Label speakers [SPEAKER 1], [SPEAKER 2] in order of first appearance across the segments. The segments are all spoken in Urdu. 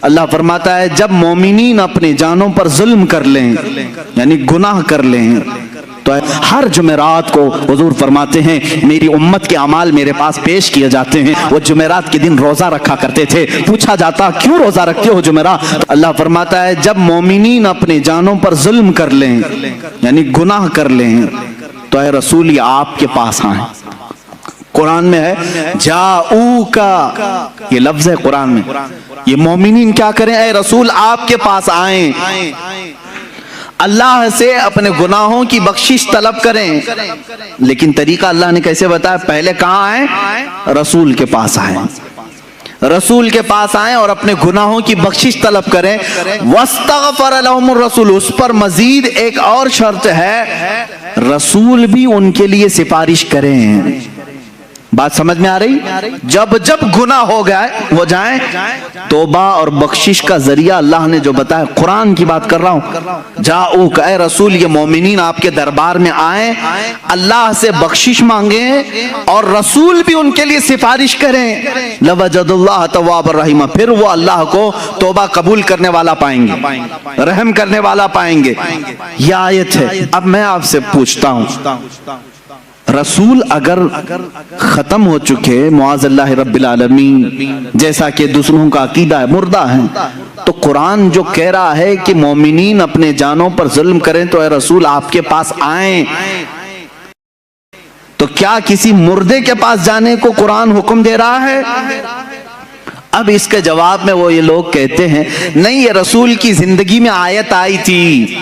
[SPEAKER 1] اللہ فرماتا ہے جب مومنین اپنے جانوں پر ظلم کر لیں یعنی گناہ کر لیں تو ہر جمعرات کو حضور فرماتے ہیں میری امت کے اعمال میرے پاس پیش کیے جاتے ہیں۔ وہ جمعرات کے دن روزہ رکھا کرتے تھے، پوچھا جاتا کیوں روزہ رکھتے ہو جمعرات؟ اللہ فرماتا ہے جب مومنین اپنے جانوں پر ظلم کر لیں یعنی گناہ کر لیں تو اے رسول یہ آپ کے پاس آئیں۔ قرآن میں ہے جاؤکا، یہ لفظ ہے قرآن میں، یہ مومنین کیا کریں؟ اے رسول آپ کے پاس آئیں، اللہ سے اپنے گناہوں کی بخشش طلب کریں۔ لیکن طریقہ اللہ نے کیسے بتایا؟ پہلے کہاں آئیں؟ رسول کے پاس آئیں، رسول کے پاس آئیں اور اپنے گناہوں کی بخشش طلب کریں۔ واستغفر لهم الرسول، اس پر مزید ایک اور شرط ہے، رسول بھی ان کے لیے سفارش کریں۔ بات سمجھ میں آ رہی؟ جب گناہ ہو جائیں توبہ اور بخشش کا ذریعہ اللہ نے جو بتایا، قرآن کی بات کر رہا ہوں، جاؤک اے رسول یہ مومنین آپ کے دربار میں آئیں، اللہ سے بخشش مانگیں اور رسول بھی ان کے لیے سفارش کریں، لوجد اللہ تواب الرحیم، پھر وہ اللہ کو توبہ قبول کرنے والا پائیں گے، رحم کرنے والا پائیں گے۔ یہ آیت ہے۔ اب میں آپ سے پوچھتا ہوں، رسول اگر ختم ہو چکے معاذ اللہ رب العالمین، جیسا کہ دوسروں کا عقیدہ ہے، مردہ ہیں، تو قرآن جو کہہ رہا ہے کہ مومنین اپنے جانوں پر ظلم کریں تو اے رسول آپ کے پاس آئیں، تو کیا کسی مردے کے پاس جانے کو قرآن حکم دے رہا ہے؟ اب اس کے جواب میں وہ یہ لوگ کہتے ہیں نہیں، یہ رسول کی زندگی میں آیت آئی تھی،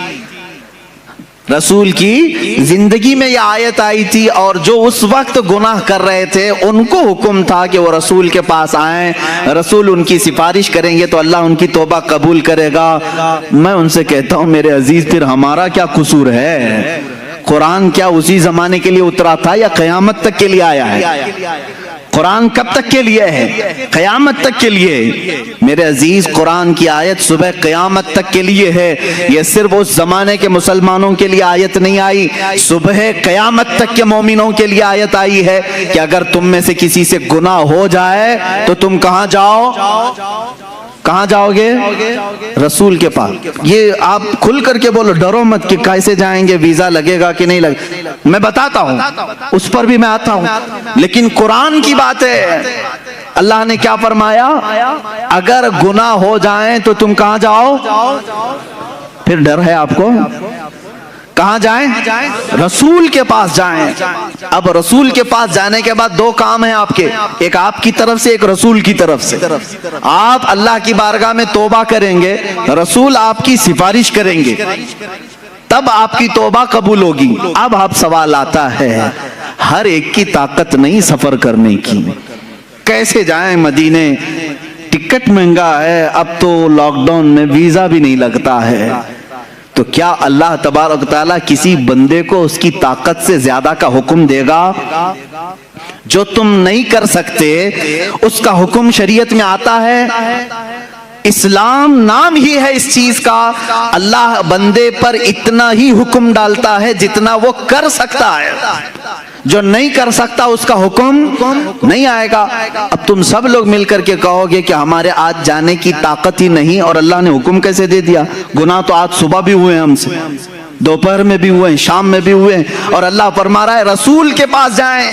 [SPEAKER 1] رسول کی زندگی میں یہ آیت آئی تھی، اور جو اس وقت گناہ کر رہے تھے ان کو حکم تھا کہ وہ رسول کے پاس آئیں، رسول ان کی سفارش کریں گے تو اللہ ان کی توبہ قبول کرے گا۔ میں ان سے کہتا ہوں میرے عزیز پھر ہمارا کیا قصور ہے؟ قرآن کیا اسی زمانے کے لیے اترا تھا یا قیامت تک کے لیے آیا ہے؟ قرآن کب تک کے لیے ہے؟ قیامت تک کے لیے۔ میرے عزیز قرآن کی آیت صبح قیامت تک کے لیے ہے، یہ صرف اس زمانے کے مسلمانوں کے لیے آیت نہیں آئی، صبح قیامت تک کے مومنوں کے لیے آیت آئی ہے کہ اگر تم میں سے کسی سے گناہ ہو جائے تو تم کہاں جاؤ؟ کہاں جاؤ گے؟ رسول کے پاس۔ یہ آپ کھل کر کے بولو، ڈرو مت کہ کیسے جائیں گے، ویزا لگے گا کہ نہیں لگے، میں بتاتا ہوں، اس پر بھی میں آتا ہوں، لیکن قرآن کی بات ہے۔ اللہ نے کیا فرمایا؟ اگر گناہ ہو جائیں تو تم کہاں جاؤ؟ پھر ڈر ہے آپ کو؟ کہاں جائیں؟ رسول کے پاس جائیں۔ اب رسول کے پاس جانے کے بعد دو کام ہیں آپ کے، ایک آپ کی طرف سے، ایک رسول کی طرف سے۔ آپ اللہ کی بارگاہ میں توبہ کریں گے، رسول آپ کی سفارش کریں گے، تب آپ کی توبہ قبول ہوگی۔ اب آپ سوال آتا ہے، ہر ایک کی طاقت نہیں سفر کرنے کی، کیسے جائیں مدینے؟ ٹکٹ مہنگا ہے، اب تو لاک ڈاؤن میں ویزا بھی نہیں لگتا ہے، تو کیا اللہ تبارک تعالیٰ کسی بندے کو اس کی طاقت سے زیادہ کا حکم دے گا؟ جو تم نہیں کر سکتے اس کا حکم شریعت میں آتا ہے۔ اسلام نام ہی ہے اس چیز کا، اللہ بندے پر اتنا ہی حکم ڈالتا ہے جتنا وہ کر سکتا ہے، جو نہیں کر سکتا اس کا حکم نہیں آئے گا۔ اب تم سب لوگ مل کر کے کہو گے کہ ہمارے آج جانے کی طاقت ہی نہیں، اور اللہ نے حکم کیسے دے دیا؟ گناہ تو آج صبح بھی ہوئے ہیں ہم سے، دوپہر میں بھی ہوئے ہیں، شام میں بھی ہوئے ہیں، اور اللہ فرما رہا ہے رسول کے پاس جائیں۔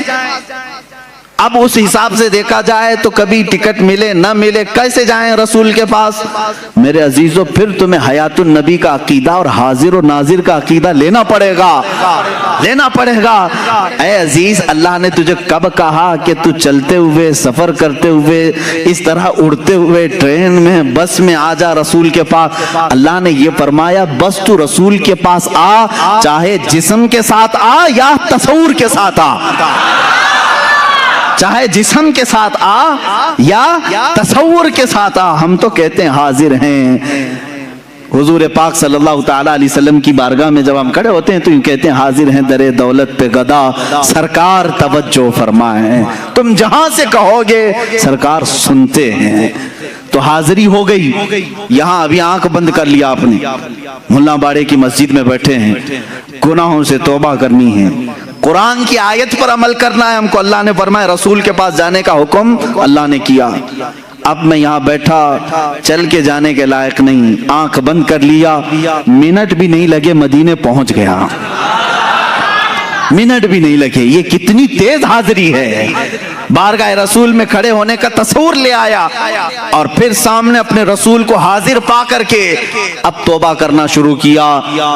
[SPEAKER 1] اب اس حساب سے دیکھا جائے تو کبھی ٹکٹ ملے نہ ملے، کیسے جائیں رسول کے پاس؟ میرے عزیزو پھر تمہیں حیات النبی کا عقیدہ اور حاضر و ناظر کا عقیدہ لینا پڑے گا، لینا پڑے گا۔ اے عزیز، اللہ نے تجھے کب کہا کہ تو چلتے ہوئے، سفر کرتے ہوئے، اس طرح اڑتے ہوئے ٹرین میں، بس میں آ جا رسول کے پاس؟ اللہ نے یہ فرمایا بس تو رسول کے پاس آ، چاہے جسم کے ساتھ آ یا تصور کے ساتھ آ، چاہے جسم کے ساتھ آ یا تصور کے ساتھ آ، ہم تو کہتے ہیں حاضر ہیں۔ حضور پاک صلی اللہ تعالیٰ علیہ وسلم کی بارگاہ میں جب ہم کھڑے ہوتے ہیں تو یہ کہتے ہیں حاضر ہیں در دولت پہ گدا، سرکار توجہ فرمائیں، تم جہاں سے کہو گے سرکار سنتے ہیں۔ تو حاضری ہو گئی۔ یہاں ابھی آنکھ بند کر لیا آپ نے، ملا باڑے کی مسجد میں بیٹھے ہیں، گناہوں سے توبہ کرنی ہے، قرآن کی آیت پر عمل کرنا ہے ہم کو۔ اللہ نے فرمایا رسول کے پاس جانے کا حکم اللہ نے کیا۔ اب میں یہاں بیٹھا چل کے جانے کے لائق نہیں، آنکھ بند کر لیا، منٹ بھی نہیں لگے مدینے پہنچ گیا، منٹ بھی نہیں لگے۔ یہ کتنی تیز حاضری ہے، بارگاہ رسول میں کھڑے ہونے کا تصور لے آیا اور پھر سامنے اپنے رسول کو حاضر پا کر کے اب توبہ کرنا شروع کیا۔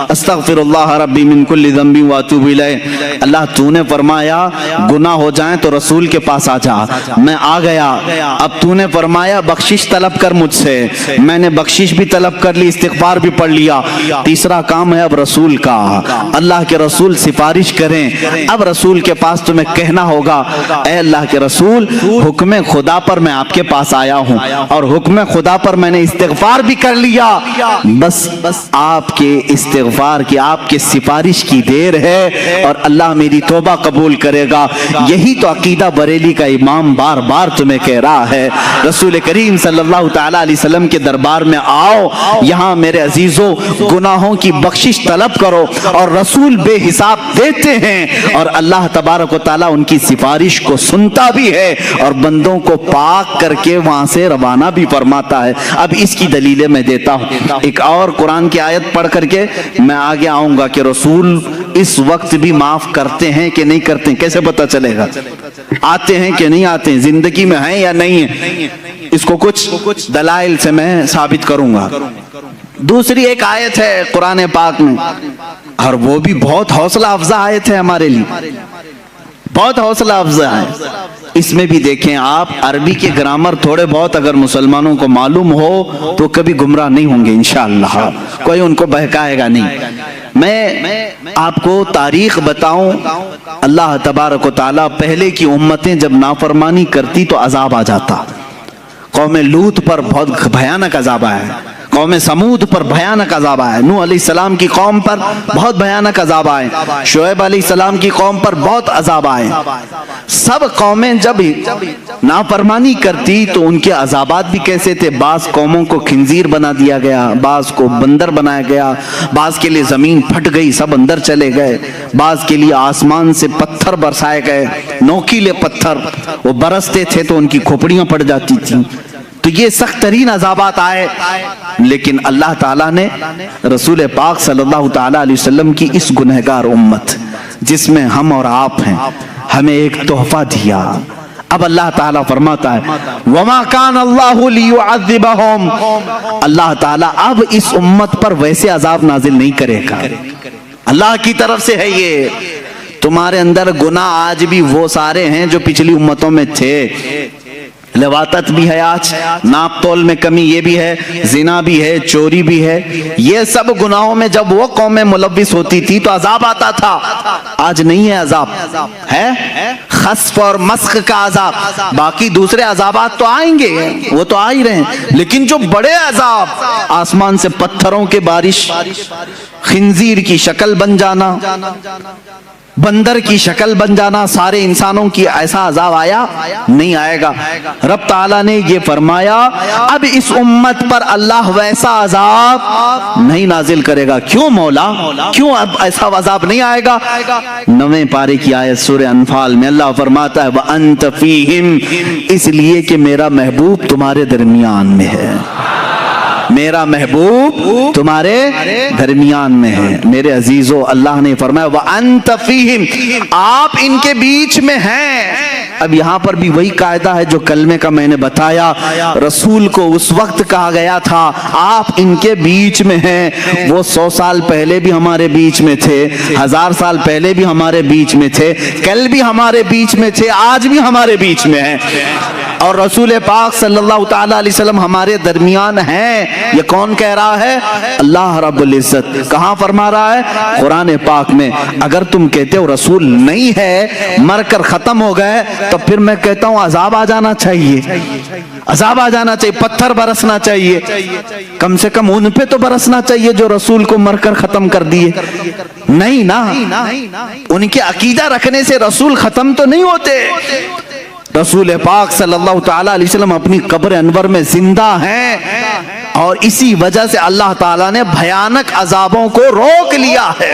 [SPEAKER 1] استغفر اللہ ربی من کل ذنب واتوب الیہ، اللہ تو نے فرمایا گناہ ہو جائیں تو رسول کے پاس آ جا، میں آ گیا۔ اب تو نے فرمایا بخشش طلب کر مجھ سے، میں نے بخشش بھی طلب کر لی، استغفار بھی پڑھ لیا۔ تیسرا کام ہے اب رسول کا، اللہ کے رسول سفارش کریں۔ اب رسول کے پاس تمہیں کہنا ہوگا اے اللہ کے رسول، حکم خدا پر میں آپ کے پاس آیا ہوں اور حکم خدا پر میں نے استغفار بھی کر لیا، بس آپ کے استغفار کی، آپ کے سفارش کی دیر ہے اور اللہ میری توبہ قبول کرے گا۔ یہی تو عقیدہ بریلی کا امام بار بار تمہیں کہہ رہا ہے۔ رسول کریم صلی اللہ تعالیٰ علیہ وسلم کے دربار میں آؤ، یہاں میرے عزیزوں گناہوں کی بخشش طلب کرو اور رسول بے حساب دیتے ہیں اور اللہ تبارک و تعالیٰ ان کی سفارش کو سنتا بھی ہے اور بندوں کو پاک کر کے وہاں سے روانہ بھی فرماتا ہے۔ اب اس کی دلیلیں میں دیتا ہوں، ایک اور قرآن کی آیت پڑھ کر کے میں آگے آؤں گا کہ رسول اس وقت بھی معاف کرتے ہیں کہ نہیں کرتے ہیں، کیسے پتہ چلے گا؟ آتے ہیں کہ نہیں آتے ہیں، زندگی میں ہیں یا نہیں ہیں، اس کو کچھ دلائل سے میں ثابت کروں گا۔ دوسری ایک آیت ہے قرآن پاک میں اور وہ بھی بہت حوصلہ افزا آیت ہے ہمارے لیے، بہت حوصلہ افزا ہے۔ اس میں بھی دیکھیں آپ، عربی کے گرامر تھوڑے بہت اگر مسلمانوں کو معلوم ہو تو کبھی گمراہ نہیں ہوں گے انشاءاللہ، کوئی ان کو بہکائے گا نہیں۔ میں آپ کو تاریخ بتاؤں، اللہ تبارک و تعالیٰ پہلے کی امتیں جب نافرمانی کرتی تو عذاب آ جاتا۔ قوم لوط پر بہت بھیانک عذاب آیا، قوم سمود پر بھیانک عذاب آئے، نوح علیہ السلام کی قوم پر بہت بھیانک عذاب آئے، شعیب علیہ السلام کی قوم پر بہت عذاب آئے۔ سب قومیں جب نافرمانی کرتی تو ان کے عذابات بھی کیسے تھے؟ بعض قوموں کو خنزیر بنا دیا گیا، بعض کو بندر بنایا گیا، بعض کے لیے زمین پھٹ گئی سب اندر چلے گئے، بعض کے لیے آسمان سے پتھر برسائے گئے، نوکیلے پتھر، وہ برستے تھے تو ان کی کھوپڑیاں پڑ جاتی تھیں۔ تو یہ سخت ترین عذابات آئے، لیکن اللہ تعالیٰ نے رسول پاک صلی اللہ تعالیٰ علیہ وسلم کی اس گنہگار امت جس میں ہم اور آپ ہیں، ہمیں ایک تحفہ دیا۔ اب اللہ تعالیٰ فرماتا ہے وَمَا كَانَ اللَّهُ لِيُعَذِّبَهُمْ، اللہ تعالیٰ اب اس امت پر ویسے عذاب نازل نہیں کرے گا، اللہ کی طرف سے ہے یہ۔ تمہارے اندر گناہ آج بھی وہ سارے ہیں جو پچھلی امتوں میں تھے، لواطت بھی ہے، آج ناپ تول میں کمی یہ بھی ہے، زنا بھی ہے، چوری بھی ہے، یہ سب گناہوں میں جب وہ قومیں ملوث ہوتی تھی تو عذاب آتا تھا، آج نہیں ہے عذاب، ہے خسف اور مسخ کا عذاب، باقی دوسرے عذابات تو آئیں گے، وہ تو آ ہی رہے ہیں، لیکن جو بڑے عذاب، آسمان سے پتھروں کے بارش، خنزیر کی شکل بن جانا، بندر کی شکل بن جانا، سارے انسانوں کی ایسا عذاب آیا نہیں آئے گا۔ رب تعالیٰ نے یہ فرمایا اب اس امت پر اللہ ویسا عذاب نہیں نازل کرے گا۔ کیوں مولا؟ کیوں اب ایسا عذاب نہیں آئے گا؟ 9ویں پارے کی آیت سورہ انفال میں اللہ فرماتا ہے وَأَنْتَ فِيهِمْ، اس لیے کہ میرا محبوب تمہارے درمیان میں ہے، میرا محبوب تمہارے درمیان میں ہے۔ میرے عزیزو، اللہ نے فرمایا وَأَنْتَ فِيهِمْ، آپ ان کے بیچ میں ہیں۔ اب یہاں پر بھی وہی قاعدہ ہے جو کلمے کا میں نے بتایا، رسول کو اس وقت کہا گیا تھا آپ ان کے بیچ میں ہیں، وہ 100 سال پہلے بھی ہمارے بیچ میں تھے، 1000 سال پہلے بھی ہمارے بیچ میں تھے، کل بھی ہمارے بیچ میں تھے، آج بھی ہمارے بیچ میں ہیں، اور رسول پاک صلی اللہ تعالیٰ علیہ وسلم ہمارے درمیان ہیں۔ یہ کون کہہ رہا ہے؟ اللہ رب العزت۔ کہاں فرما رہا ہے؟ قرآن پاک میں۔ اگر تم کہتے ہو رسول نہیں ہے، مر کر ختم ہو گئے، تو پھر میں کہتا ہوں عذاب آ جانا چاہیے، عذاب آ جانا چاہیے، پتھر برسنا چاہیے، کم سے کم ان پہ تو برسنا چاہیے جو رسول کو مر کر ختم کر دیے۔ نہیں نا، ان کے عقیدہ رکھنے سے رسول ختم تو نہیں ہوتے۔ رسول پاک صلی اللہ تعالیٰ علیہ وسلم اپنی قبر انور میں زندہ ہیں، اور اسی وجہ سے اللہ تعالیٰ نے بھیانک عذابوں کو روک لیا ہے،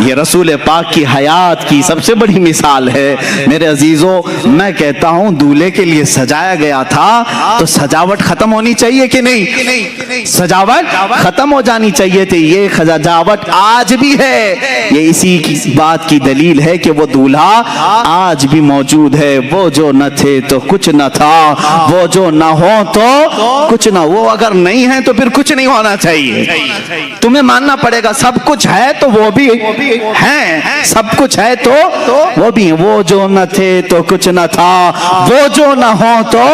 [SPEAKER 1] یہ رسول پاک کی حیات کی سب سے بڑی مثال ہے میرے عزیزوں. میں کہتا ہوں دولہے کے لیے سجایا گیا تھا تو سجاوٹ ختم ہونی چاہیے کہ نہیں؟ سجاوٹ ختم ہو جانی چاہیے تھی. یہ سجاوٹ آج بھی ہے. یہ اسی کی بات کی دلیل ہے کہ وہ دولہا آج بھی موجود ہے. وہ جو نہ تھے تو کچھ نہ تھا, وہ جو نہ ہو تو کچھ نہ. وہ اگر نہیں ہے تو پھر کچھ نہیں ہونا چاہیے. تمہیں ماننا پڑے گا سب کچھ ہے تو وہ بھی ہیں, سب کچھ ہے تو وہ بھی ہیں. وہ جو نہ تھے تو کچھ نہ تھا, وہ جو نہ ہو تو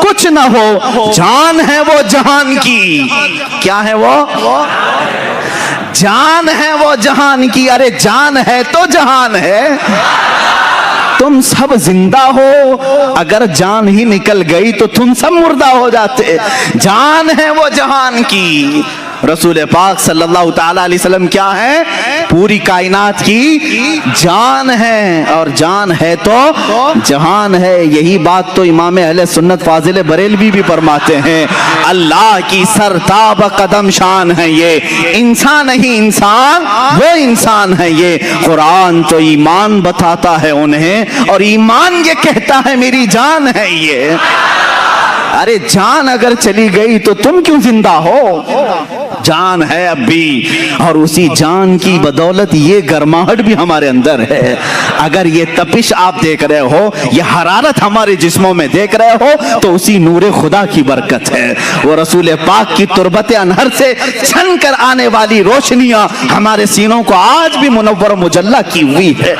[SPEAKER 1] کچھ نہ ہو. جان ہے وہ جہان کی. کیا ہے وہ؟ جان ہے وہ جہان کی. ارے جان ہے تو جہان ہے. تم سب زندہ ہو, اگر جان ہی نکل گئی تو تم سب مردہ ہو جاتے. جان ہے وہ جہان کی. رسول پاک صلی اللہ تعالی علیہ وسلم کیا ہے؟ پوری کائنات کی جان ہے, اور جان ہے تو جہان ہے. یہی بات تو امام اہل سنت فاضل بریلوی بھی فرماتے ہیں. اللہ کی سرتاب قدم شان ہے یہ. انسان نہیں انسان, وہ انسان ہے یہ. قرآن تو ایمان بتاتا ہے انہیں, اور ایمان یہ کہتا ہے میری جان ہے یہ. ارے جان اگر چلی گئی تو تم کیوں زندہ ہو؟ جان ہے اب بھی, اور اسی جان کی بدولت یہ گرماہٹ بھی ہمارے اندر ہے. اگر یہ تپش آپ دیکھ رہے ہو, یہ حرارت ہمارے جسموں میں دیکھ رہے ہو, تو اسی نور خدا کی برکت ہے. وہ رسول پاک کی تربت انہر سے چھن کر آنے والی روشنیاں ہمارے سینوں کو آج بھی منور مجلہ کی ہوئی ہے.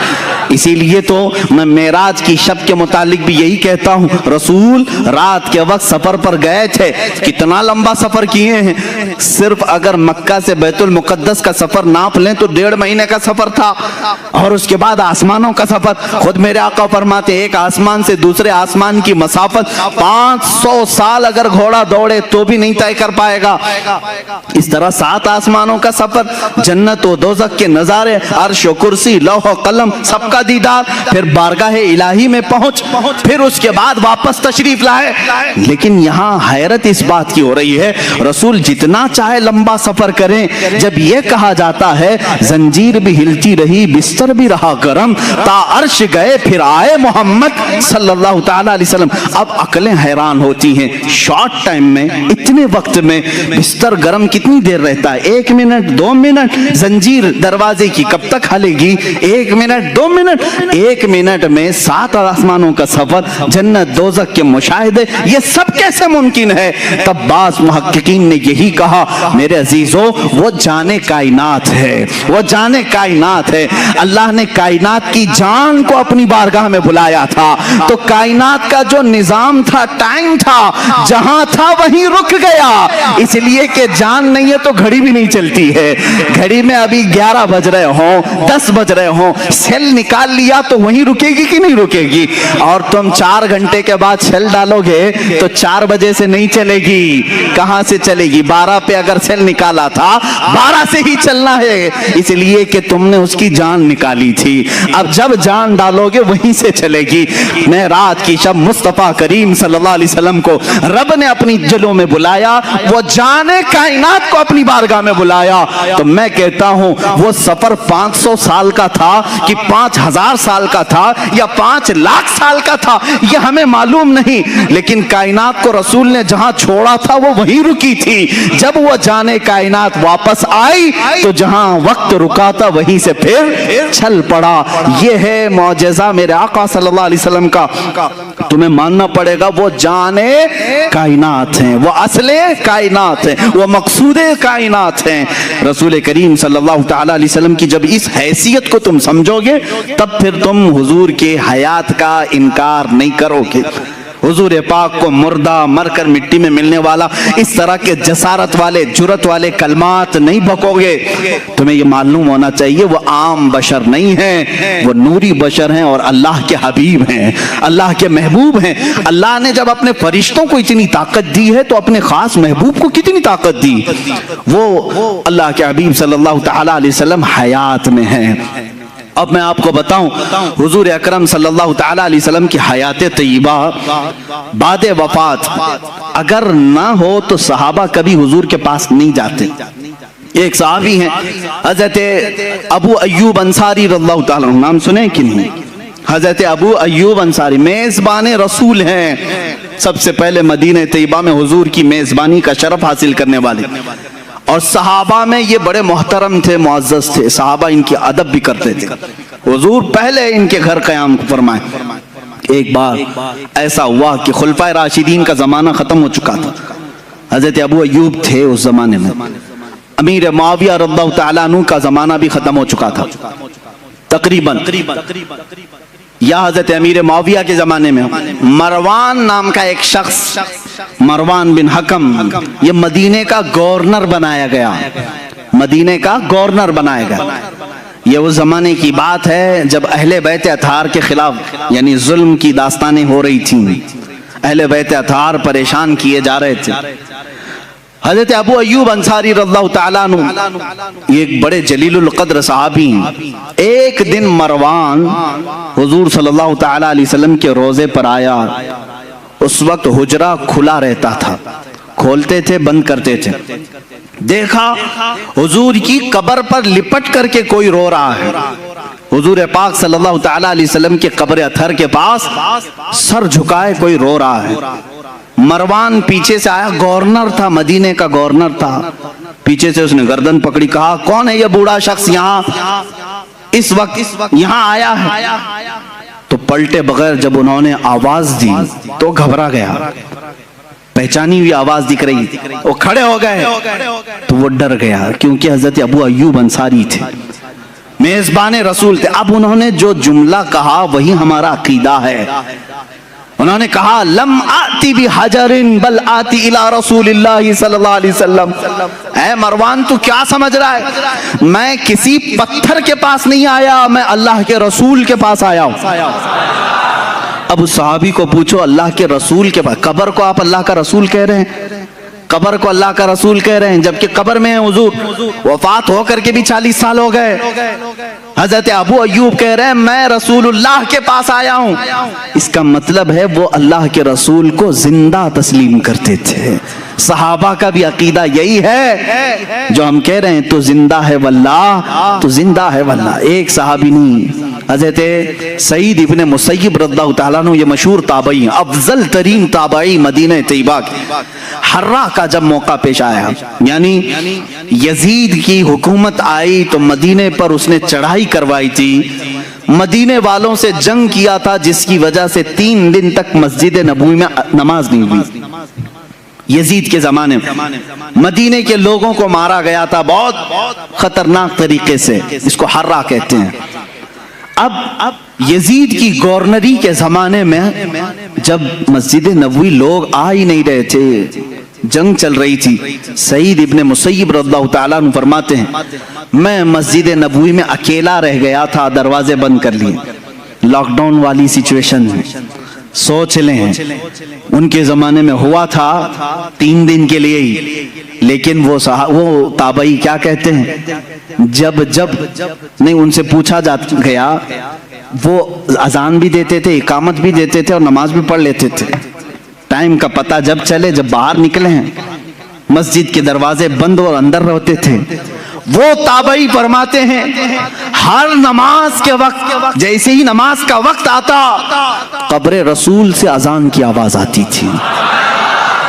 [SPEAKER 1] اسی لیے تو میں معراج کی شب کے متعلق بھی یہی کہتا ہوں. رسول رات کے وقت سفر پر گئے تھے. کتنا لمبا سفر کیے ہیں. صرف اگر مکہ سے بیت المقدس کا سفر ناپ لیں تو 1.5 مہینے کا سفر تھا, اور اس کے بعد آسمانوں کا سفر. خود میرے آقا فرماتے ایک آسمان سے دوسرے آسمان کی مسافت 500 سال اگر گھوڑا دوڑے تو بھی نہیں طے کر پائے گا. اس طرح 7 آسمانوں کا سفر, جنت و دوزخ کے نظارے, عرش و کرسی, لوح و قلم, سب کا دیدار, پھر بارگاہ الہی میں پہنچ, پھر اس کے بعد واپس تشریف لائے. لیکن یہاں حیرت اس بات کی ہو رہی ہے, رسول جتنا چاہے لمبا سفر کریں, جب یہ کہا جاتا ہے زنجیر بھی ہلتی رہی, بستر بھی رہا گرم, تا عرش گئے پھر آئے محمد صلی اللہ تعالی علیہ وسلم. اب عقلیں حیران ہوتی ہیں, شارٹ ٹائم میں, اتنے وقت میں بستر گرم کتنی دیر رہتا ہے؟ 1 منٹ 2 منٹ. زنجیر دروازے کی کب تک ہلے گی؟ 1 منٹ 2 منٹ. 1 منٹ میں 7 آسمانوں کا سفر, جنت دوزخ کے مشاہدے, یہ سب کیسے ممکن ہے؟ تب بعض محققین نے یہی کہا میرے عزیزوں, وہ جانے کائنات ہے, وہ جانے کائنات ہے. اللہ نے کائنات کی جان کو اپنی بارگاہ میں بلایا تھا, تو کائنات کا جو نظام تھا, ٹائم تھا, جہاں تھا وہیں رک گیا. اس لیے کہ جان نہیں ہے تو گھڑی بھی نہیں چلتی ہے. گھڑی میں ابھی 11 بج رہے ہوں, 10 بج رہے ہوں, سیل نکال لیا تو وہیں رکے گی کہ نہیں رکے گی؟ اور تم 4 گھنٹے کے بعد سیل ڈالو گے تو 4 بجے سے نہیں چلے گی. کہاں سے چلے گی؟ 12 پہ اگر سیل نکالا تھا 12 سے ہی چلنا ہے, اس لیے کہ تم نے اس کی جان نکالی تھی. اب جب جان ڈالو گے وہیں سے چلے گی. میں رات کی شب مصطفیٰ کریم صلی اللہ علیہ وسلم کو رب نے اپنی جلوں میں بلایا, وہ جانے کائنات کو اپنی بارگاہ میں بلایا. تو میں کہتا ہوں وہ سفر 500 سال کا تھا کہ 5000 سال کا تھا یا 5 لاکھ سال کا تھا, یہ ہمیں معلوم نہیں. لیکن کائنات کو رسول نے جہاں چھوڑا تھا وہ وہیں رکی تھی. جب وہ جانے کائنات واپس آئی تو جہاں وقت رکا تھا وہیں سے پھر چل پڑا. یہ ہے معجزہ میرے آقا صلی اللہ علیہ وسلم کا. تمہیں ماننا پڑے گا وہ جانے کائنات ہیں, وہ اصل کائنات ہیں, وہ مقصود کائنات ہیں. رسول کریم صلی اللہ تعالی علیہ وسلم کی جب اس حیثیت کو تم سمجھو گے تب پھر تم حضور کے حیات کا انکار نہیں کرو گے. حضور پاک کو مردہ, مر کر مٹی میں ملنے والا, اس طرح کے جسارت والے, جرت والے کلمات نہیں بکو گے. تمہیں یہ معلوم ہونا چاہیے وہ عام بشر نہیں ہیں, وہ نوری بشر ہیں اور اللہ کے حبیب ہیں, اللہ کے محبوب ہیں. اللہ نے جب اپنے فرشتوں کو اتنی طاقت دی ہے تو اپنے خاص محبوب کو کتنی طاقت دی. وہ اللہ کے حبیب صلی اللہ تعالی علیہ وسلم حیات میں ہیں. اب میں آپ کو بتاؤں حضور اکرم صلی اللہ تعالی علیہ وسلم کی حیات طیبہ بعد وفات اگر نہ ہو تو صحابہ کبھی حضور کے پاس نہیں جاتے. ایک صحابی ہیں حضرت ابو ایوب انصاری رضی اللہ تعالیٰ عنہ، نام سنے کہ نہیں؟ حضرت ابو ایوب انصاری میزبان رسول ہیں، سب سے پہلے مدینہ طیبہ میں حضور کی میزبانی کا شرف حاصل کرنے والے، اور صحابہ میں یہ بڑے محترم تھے، معزز تھے، صحابہ ان کی ادب بھی کرتے تھے، حضور پہلے ان کے گھر قیام فرمائے۔ ایک بار ایسا ہوا کہ خلفائے راشدین کا زمانہ ختم ہو چکا تھا، حضرت ابو ایوب تھے اس زمانے میں، امیر معاویہ رضی اللہ تعالیٰ عنہ کا زمانہ بھی ختم ہو چکا تھا تقریباً، یا حضرت امیر معاویہ کے زمانے میں مروان نام کا ایک شخص، مروان بن حکم، یہ مدینے کا گورنر بنایا گیا، مدینے کا گورنر بنایا گیا۔ یہ اس زمانے کی بات ہے جب اہل بیت اطہار کے خلاف یعنی ظلم کی داستانیں ہو رہی تھیں، اہل بیت اطہار پریشان کیے جا رہے تھے۔ حضرت ابو ایوب انصاری رضی اللہ تعالیٰ عنہ یہ ایک بڑے جلیل القدر صحابی ہیں۔ ایک دن مروان حضور صلی اللہ تعالیٰ علیہ وسلم کے روزے پر آیا، اس وقت حجرہ کھلا رہتا تھا، کھولتے تھے بند کرتے تھے، دیکھا حضور کی قبر پر لپٹ کر کے کوئی رو رہا ہے، حضور پاک صلی اللہ تعالیٰ علیہ وسلم کے قبر اطہر کے پاس سر جھکائے کوئی رو رہا ہے۔ مروان پیچھے سے آیا، گورنر تھا، مدینے کا گورنر تھا، پیچھے سے اس نے گردن پکڑی، کہا کون ہے یہ بوڑھا شخص یہاں اس وقت یہاں آیا ہے؟ تو پلٹے بغیر جب انہوں نے آواز دی تو گھبرا گیا، پہچانی ہوئی آواز دکھ رہی، وہ کھڑے ہو گئے تو وہ ڈر گیا، کیونکہ حضرت ابو ایوب انصاری تھے، میزبان رسول تھے۔ اب انہوں نے جو جملہ کہا وہی ہمارا عقیدہ ہے، انہوں نے کہا لم آتی بحجر بل آتی الی رسول اللہ صلی اللہ علیہ وسلم۔ اے مروان تو کیا سمجھ رہا ہے، میں کسی پتھر کے پاس نہیں آیا، میں اللہ کے رسول کے پاس آیا ہوں۔ اب اس صحابی کو پوچھو اللہ کے رسول کے پاس، قبر کو آپ اللہ کا رسول کہہ رہے ہیں، قبر کو اللہ کا رسول کہہ رہے ہیں، جبکہ قبر میں ہیں حضور، وفات ہو کر کے بھی 40 سال ہو گئے۔ حضرت ابو ایوب کہہ رہے ہیں میں رسول اللہ کے پاس آیا ہوں، اس کا مطلب ہے وہ اللہ کے رسول کو زندہ تسلیم کرتے تھے۔ صحابہ کا بھی عقیدہ یہی ہے جو ہم کہہ رہے ہیں، تو زندہ ہے واللہ، تو زندہ ہے واللہ۔ ایک صحابی نہیں، حضرت سعید ابن مسیب رضی اللہ تعالیٰ عنہ، یہ مشہور تابعی ہیں، افضل ترین تابعی مدینہ طیبہ کے۔ حرہ کا جب موقع پیش آیا، یعنی یزید کی حکومت آئی تو مدینے پر اس نے چڑھائی کروائی تھی، مدینے والوں سے جنگ کیا تھا، جس کی وجہ سے 3 دن تک مسجد نبوی میں نماز نہیں ہوئی۔ یزید کے زمانے میں مدینے کے لوگوں کو مارا گیا تھا بہت خطرناک طریقے سے، اس کو حرہ کہتے ہیں۔ اب یزید کی گورنری کے زمانے میں جب مسجد نبوی لوگ آ ہی نہیں رہے تھے، جنگ چل رہی تھی، سعید ابن مسیب رضی اللہ تعالیٰ عنہ فرماتے ہیں میں مسجد نبوی میں اکیلا رہ گیا تھا، دروازے بند کر لیے، لاک ڈاؤن والی سچویشن ہے، سوچ لیں ان کے زمانے میں ہوا تھا 3 دن کے لیے ہی، لیکن وہ تابعی کیا کہتے ہیں، جب نہیں ان سے پوچھا گیا، وہ اذان بھی دیتے تھے، اقامت بھی دیتے تھے اور نماز بھی پڑھ لیتے تھے، ٹائم کا پتہ جب چلے، جب باہر نکلے ہیں، مسجد کے دروازے بند اور اندر رہتے تھے۔ وہ تابعی فرماتے ہیں ہر نماز کے وقت جیسے ہی نماز کا وقت آتا، قبر رسول سے اذان کی آواز آتی تھی،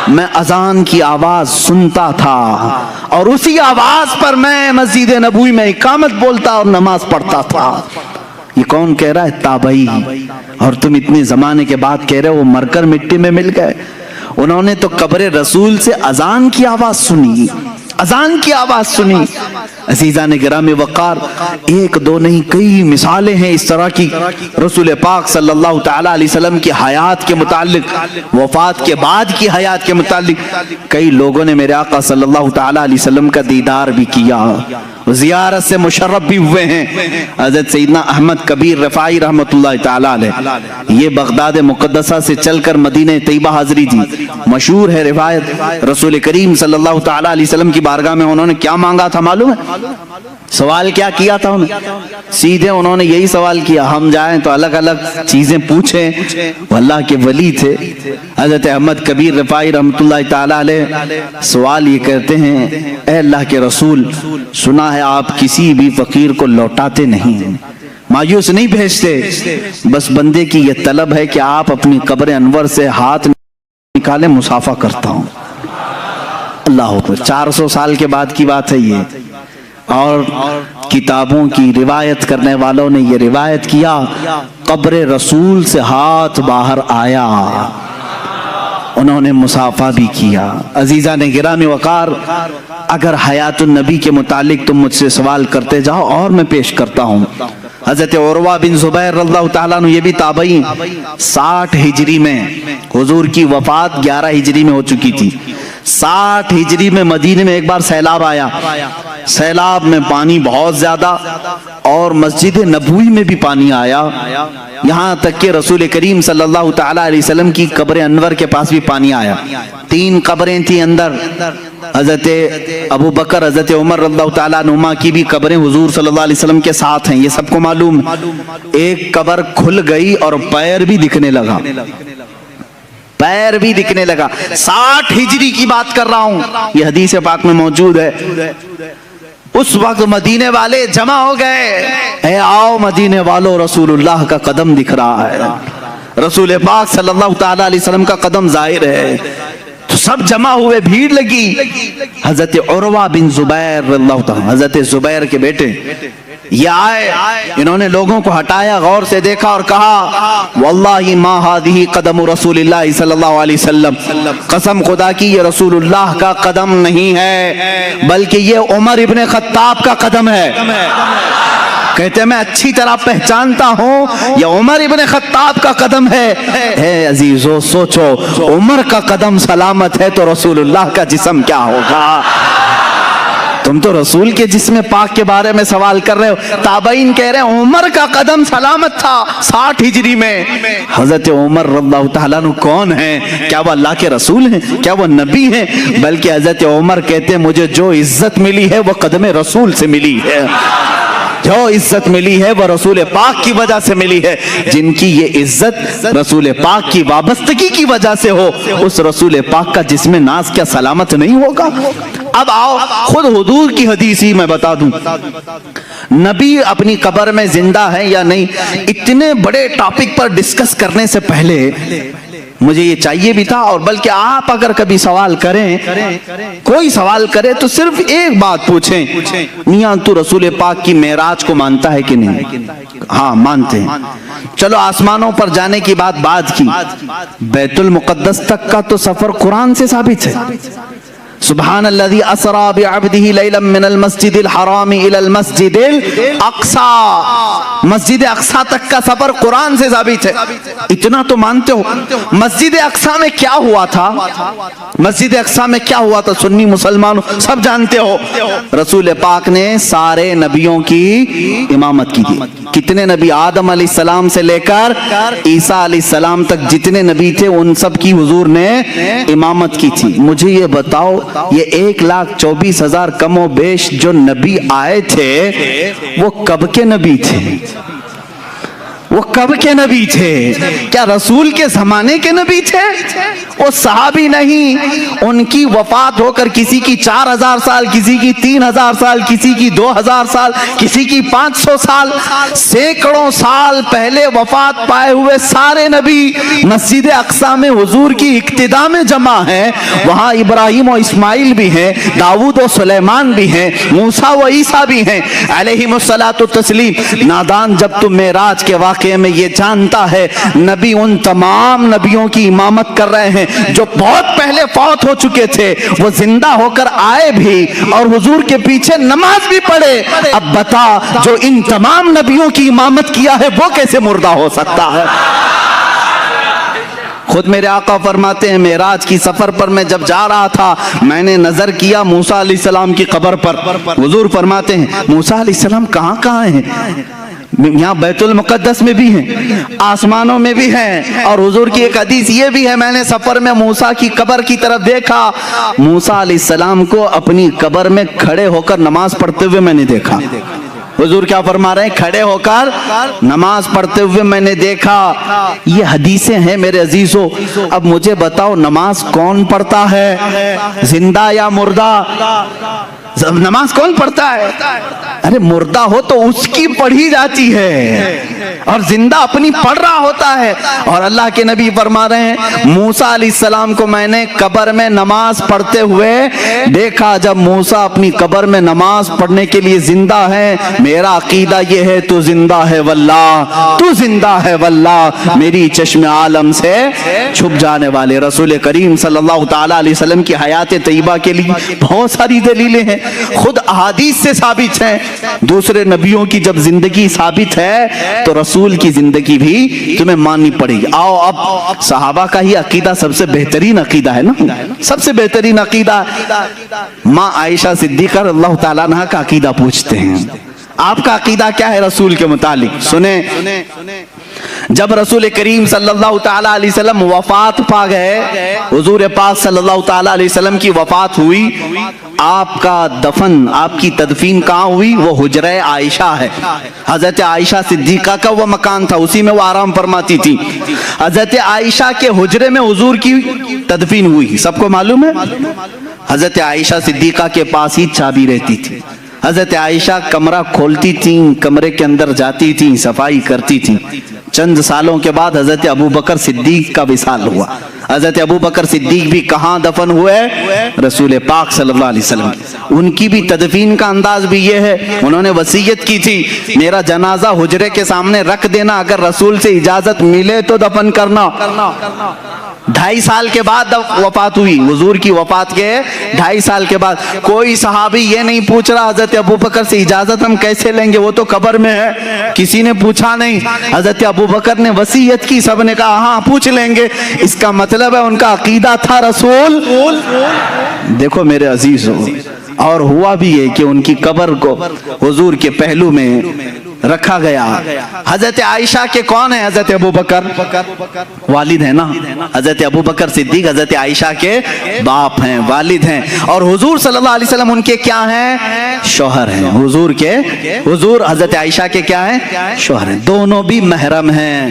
[SPEAKER 1] میں اذان کی آواز سنتا تھا اور اسی آواز پر میں مسجد نبوی میں اقامت بولتا اور نماز پڑھتا تھا۔ یہ کون کہہ رہا ہے؟ تابعی۔ اور تم اتنے زمانے کے بعد کہہ رہے ہو وہ مر کر مٹی میں مل گئے، انہوں نے تو قبر رسول سے اذان کی آواز سنی، اذان کی آواز سنی۔ عزیزان گرامی وقار، 1 2 نہیں کئی مثالیں ہیں اس طرح کی، رسول پاک صلی اللہ تعالیٰ علیہ وسلم کی حیات کے متعلق، وفات کے بعد کی حیات کے متعلق، کئی لوگوں نے میرے آقا صلی اللہ تعالیٰ علیہ وسلم کا دیدار بھی کیا، زیارت سے مشرف بھی ہوئے ہیں حضرت سیدنا احمد کبیر رفاعی رحمۃ اللہ تعالی علیہ. یہ بغداد مقدسہ سے چل کر مدینہ طیبہ حاضری دی. مشہور ہے روایت، رسول کریم صلی اللہ تعالی علیہ وسلم کی بارگاہ میں انہوں نے کیا مانگا تھا معلوم ہے؟ سوال کیا کیا تھا انہوں؟ سیدھے انہوں نے یہی سوال کیا، ہم جائیں تو الگ الگ چیزیں پوچھیں. وہ اللہ کے ولی تھے حضرت احمد کبیر رفاعی رحمۃ اللہ تعالی علیہ. سوال یہ کرتے ہیں، اے اللہ کے رسول، سنا ہے آپ کسی بھی فقیر کو لوٹاتے نہیں، مایوس نہیں بھیجتے، بس بندے کی یہ طلب ہے کہ آپ اپنی قبر انور سے ہاتھ نکالیں، مسافہ کرتا ہوں. اللہ اکبر. 400 سال کے بعد کی بات ہے یہ، اور کتابوں کی روایت کرنے والوں نے یہ روایت کیا، قبر رسول سے ہاتھ باہر آیا، انہوں نے مسافہ بھی کیا. عزیزان گرامی وقار، اگر حیات النبی کے متعلق تم مجھ سے سوال کرتے جاؤ اور میں پیش کرتا ہوں. حضرت عروہ بن زبیر رضی اللہ تعالیٰ عنہ، یہ بھی تابعین، 60 ہجری میں، حضور کی وفات 11 ہجری میں ہو چکی تھی. 60 ہجری میں مدینے میں ایک بار سیلاب آیا. سیلاب میں پانی بہت زیادہ، اور مسجد نبوی میں بھی پانی آیا، یہاں تک کہ رسول کریم صلی اللہ تعالی علیہ وسلم کی قبر انور کے پاس بھی پانی آیا. 3 قبریں تھیں اندر، حضرت ابو بکر، حضرت عمر رضی اللہ تعالیٰ عنہما کی بھی قبریں حضور صلی اللہ علیہ وسلم کے ساتھ ہیں، یہ سب کو معلوم. ایک قبر کھل گئی اور پیر بھی دکھنے لگا، پیر بھی دکھنے لگا. 60 ہجری کی بات کر رہا ہوں، یہ حدیث پاک میں موجود ہے. اس وقت مدینے والے جمع ہو گئے، اے آؤ مدینے والوں، رسول اللہ کا قدم دکھ رہا ہے، رسول پاک صلی اللہ تعالی علیہ وسلم کا قدم ظاہر ہے. تو سب جمع ہوئے، بھیڑ لگی. حضرت عروہ بن زبیر رضی اللہ تعالی، حضرت زبیر کے بیٹے، یہ آئے، انہوں نے لوگوں کو ہٹایا، غور سے دیکھا اور کہا، واللہ ما ہذہ قدم رسول اللہ صلی اللہ علیہ وسلم، قسم خدا کی یہ رسول اللہ کا قدم نہیں ہے، بلکہ یہ عمر ابن خطاب کا قدم ہے. کہتے ہیں میں اچھی طرح پہچانتا ہوں یہ عمر ابن خطاب کا قدم ہے. اے عزیزو سوچو، عمر کا قدم سلامت ہے تو رسول اللہ کا جسم کیا ہوگا؟ تم تو رسول کے جسم پاک کے بارے میں سوال کر رہے ہو. تابعین کہہ رہے ہیں عمر کا قدم سلامت تھا 60 ہجری میں. حضرت عمر رضی اللہ تعالیٰ عنہ کون ہیں؟ کیا وہ اللہ کے رسول ہیں؟ کیا وہ نبی ہیں؟ بلکہ حضرت عمر کہتے ہیں مجھے جو عزت ملی ہے وہ قدم رسول سے ملی ہے، جو عزت ملی ہے وہ رسول پاک کی وجہ سے ملی ہے. جن کی یہ عزت رسول پاک کی وابستگی کی وجہ سے ہو، اس رسول پاک کا جسم ناز کیا سلامت نہیں ہوگا؟ اب آؤ خود حضور کی حدیث ہی میں بتا دوں، نبی اپنی قبر میں زندہ ہے یا نہیں. اتنے بڑے ٹاپک پر ڈسکس کرنے سے پہلے مجھے یہ چاہیے بھی تھا، اور بلکہ آپ اگر کبھی سوال کریں، کوئی سوال کرے تو صرف ایک بات پوچھیں، میاں تو رسول پاک کی معراج کو مانتا ہے کہ نہیں؟ ہاں مانتے ہیں. چلو آسمانوں پر جانے کی بات بعد کی، بیت المقدس تک کا تو سفر قرآن سے ثابت ہے. سبحان الذي اسرى بعبده ليلا من المسجد الحرام الى المسجد الاقصى، مسجد اقصی تک کا سفر قرآن سے ثابت ہے. اتنا تو مانتے ہو. مسجد اقصی میں کیا ہوا تھا؟ مسجد اقصی میں کیا ہوا تھا؟ سنی مسلمانوں سب جانتے ہو. رسول پاک نے سارے نبیوں کی امامت کی تھی. کتنے نبی؟ آدم علیہ السلام سے لے کر عیسیٰ علیہ السلام تک جتنے نبی تھے ان سب کی حضور نے امامت کی تھی. مجھے یہ بتاؤ، یہ 1,24,000 کم و بیش جو نبی آئے تھے وہ کب کے نبی تھے؟ وہ کب کے نبی تھے؟ کیا رسول کے زمانے کے نبی تھے؟ وہ صحابی نہیں. ان کی وفات ہو کر کسی کی 4,000 سال، کسی کی 3,000 سال، کسی کی 2,000 سال، کسی کی 500 سال، سینکڑوں سال پہلے وفات پائے ہوئے سارے نبی مسجد اقصی میں حضور کی اقتداء میں جمع ہیں. وہاں ابراہیم و اسماعیل بھی ہیں، داؤد و سلیمان بھی ہیں، موسیٰ و عیسیٰ بھی ہیں علیہم الصلاۃ والتسلیم. نادان جب تم معراج کے واقعے میں یہ جانتا ہے نبی ان تمام نبیوں کی امامت کر رہے ہیں جو بہت پہلے فوت ہو چکے تھے، وہ زندہ ہو کر آئے بھی اور حضور کے پیچھے نماز بھی پڑھے. اب بتا جو ان تمام نبیوں کی امامت کیا ہے وہ کیسے مردہ ہو سکتا ہے؟ خود میرے آقا فرماتے ہیں معراج کی سفر پر میں جب جا رہا تھا میں نے نظر کیا موسیٰ علیہ السلام کی قبر پر. حضور فرماتے ہیں موسیٰ علیہ السلام کہاں کہاں ہیں؟ یہاں بیت المقدس میں بھی ہیں، آسمانوں میں بھی ہیں. اور حضور کی ایک حدیث یہ بھی ہے میں نے سفر میں موسیٰ کی قبر کی طرف دیکھا، موسیٰ علیہ السلام کو اپنی قبر میں کھڑے ہو کر نماز پڑھتے ہوئے میں نے دیکھا. حضور کیا فرما رہے ہیں؟ کھڑے ہو کر نماز پڑھتے ہوئے میں نے دیکھا. یہ حدیثیں ہیں میرے عزیزو. اب مجھے بتاؤ نماز کون پڑھتا ہے، زندہ یا مردہ؟ نماز کون پڑھتا ہے؟ ارے مردہ ہو تو اس کی پڑھی جاتی ہے اور زندہ اپنی پڑھ رہا ہوتا ہے. اور اللہ کے نبی فرما رہے ہیں موسیٰ علیہ السلام کو میں نے قبر میں نماز پڑھتے ہوئے دیکھا. جب موسیٰ اپنی قبر میں نماز پڑھنے کے لیے زندہ ہے، میرا عقیدہ یہ ہے تو زندہ ہے واللہ، تو زندہ ہے واللہ. میری چشم عالم سے چھپ جانے والے رسول کریم صلی اللہ تعالیٰ علیہ وسلم کی حیات طیبہ کے لیے بہت ساری دلیلیں ہیں، خود احادیث سے ثابت ہیں. دوسرے نبیوں کی جب زندگی ثابت ہے تو رسول کی زندگی بھی تمہیں ماننی پڑے گی. آؤ اب صحابہ کا ہی عقیدہ سب سے بہترین عقیدہ ہے نا، سب سے بہترین عقیدہ. ماں عائشہ صدیقہ رضی اللہ تعالیٰ عنہا کا عقیدہ پوچھتے ہیں آپ کا عقیدہ کیا ہے رسول کے متعلق؟ سنیں. جب رسول کریم صلی اللہ تعالیٰ علیہ وسلم وفات پا گئے، حضور پاک صلی اللہ تعالیٰ علیہ وسلم کی وفات ہوئی، آپ کا دفن، آپ کی تدفین کہاں ہوئی؟ وہ حجرہ عائشہ ہے. حضرت عائشہ صدیقہ کا وہ مکان تھا، اسی میں وہ آرام فرماتی تھی. حضرت عائشہ کے حجرے میں حضور کی تدفین ہوئی. سب کو معلوم ہے حضرت عائشہ صدیقہ کے پاس ہی چابی رہتی تھی. حضرت عائشہ کمرہ کھولتی تھیں، کمرے کے اندر جاتی تھیں، صفائی کرتی تھیں. چند سالوں کے بعد حضرت ابو بکر صدیق کا وصال ہوا. حضرت ابو بکر صدیق بھی کہاں دفن ہوئے؟ رسول پاک صلی اللہ علیہ وسلم. ان کی بھی تدفین کا انداز بھی یہ ہے، انہوں نے وصیت کی تھی میرا جنازہ حجرے کے سامنے رکھ دینا، اگر رسول سے اجازت ملے تو دفن کرنا. 2.5 سال کے بعد وفات ہوئی، حضور کی وفات کے 2.5 سال کے بعد. کوئی صحابی یہ نہیں پوچھ رہا حضرت ابو بکر سے اجازت ہم کیسے لیں گے، وہ تو قبر میں ہے. کسی نے پوچھا نہیں. حضرت ابو بکر نے وصیت کی، سب نے کہا ہاں پوچھ لیں گے. اس کا مطلب ہے ان کا عقیدہ تھا رسول. دیکھو میرے عزیزو، اور ہوا بھی یہ کہ ان کی قبر کو حضور کے پہلو میں رکھا گیا. حضرت عائشہ کے کون ہیں؟ حضرت ابو بکر والد ہیں نا. حضرت ابو بکر صدیق حضرت عائشہ کے باپ ہیں، والد ہیں. اور حضور صلی اللہ علیہ وسلم ان کے کیا ہیں؟ شوہر ہیں. حضور حضرت عائشہ کے کیا ہیں؟ شوہر ہیں. دونوں بھی محرم ہیں،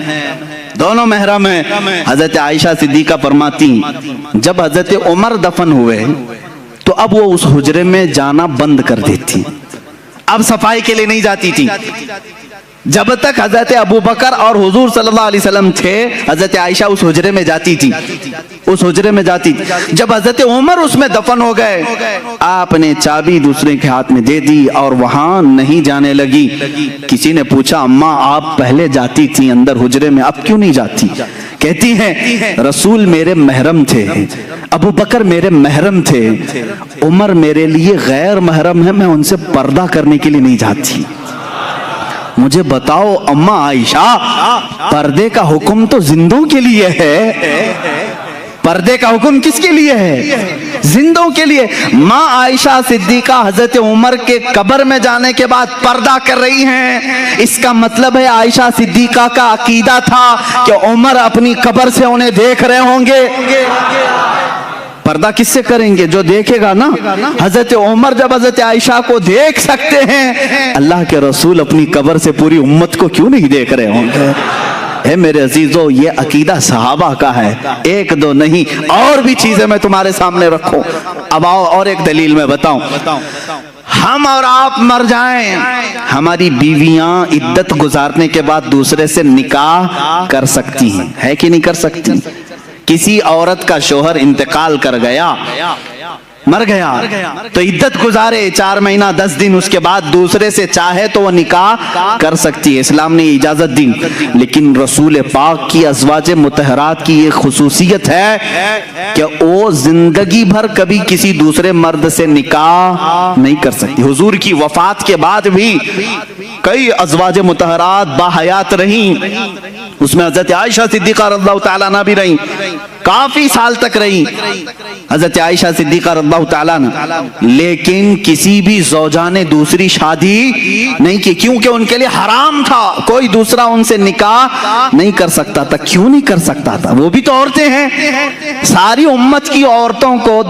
[SPEAKER 1] دونوں محرم ہیں. حضرت عائشہ صدیقہ فرماتی جب حضرت عمر دفن ہوئے تو اب وہ اس حجرے میں جانا بند کر دیتی، اب صفائی کے لیے نہیں جاتی تھی. جب تک حضرت ابو بکر اور حضور صلی اللہ علیہ وسلم تھے حضرت عائشہ اس حجرے میں جاتی تھی، اس حجرے میں جاتی. جب حضرت عمر اس میں دفن ہو گئے آپ نے چابی دوسرے کے ہاتھ میں دے دی اور وہاں نہیں جانے لگی. کسی نے پوچھا اماں آپ پہلے جاتی تھی اندر حجرے میں، اب کیوں نہیں جاتی؟ کہتی ہیں رسول میرے محرم تھے، ابو بکر میرے محرم تھے، عمر میرے لیے غیر محرم ہے، میں ان سے پردہ کرنے کے لیے نہیں جاتی. مجھے بتاؤ اماں عائشہ، پردے کا حکم تو زندوں کے لیے ہے، پردے کا حکم کس کے لیے ہے؟ زندوں کے لیے. ماں عائشہ صدیقہ حضرت عمر کے قبر میں جانے کے بعد پردہ کر رہی ہیں. اس کا مطلب ہے عائشہ صدیقہ کا عقیدہ تھا کہ عمر اپنی قبر سے انہیں دیکھ رہے ہوں گے. پردہ کس سے کریں گے؟ جو دیکھے گا نا. حضرت عمر جب حضرت عائشہ کو دیکھ سکتے ہیں، اللہ کے رسول اپنی قبر سے پوری امت کو کیوں نہیں دیکھ رہے ہوں گے؟ اے میرے عزیزو، یہ عقیدہ صحابہ کا ہے، ایک دو نہیں. اور بھی چیزیں میں تمہارے سامنے رکھوں. اب آؤ اور ایک دلیل میں بتاؤں. ہم اور آپ مر جائیں، ہماری بیویاں عدت گزارنے کے بعد دوسرے سے نکاح کر سکتی ہیں، ہے کہ نہیں کر سکتی؟ کسی عورت کا شوہر انتقال کر گیا، مر گیا، تو عدت گزارے 4 مہینہ 10 دن، اس کے بعد دوسرے سے چاہے تو وہ نکاح کر سکتی ہے. اسلام نے اجازت دی. لیکن رسول پاک کی ازواج مطہرات کی یہ خصوصیت ہے کہ وہ زندگی بھر کبھی کسی دوسرے مرد سے نکاح نہیں کر سکتی. حضور کی وفات کے بعد بھی کئی ازواج مطہرات باحیات رہیں. اس میں حضرت عائشہ صدیقہ رضی اللہ تعالیٰ عنہ بھی رہی، کافی سال تک رہی حضرت عائشہ صدیقہ رضی اللہ تعالیٰ عنہ، لیکن کسی بھی زوجہ نے دوسری شادی نہیں کی، کیونکہ ان کے لیے حرام تھا، کوئی دوسرا ان سے نکاح نہیں کر سکتا تھا۔ کیوں نہیں کر سکتا تھا؟ وہ بھی تو عورتیں ہیں، ساری امت کی عورتوں کو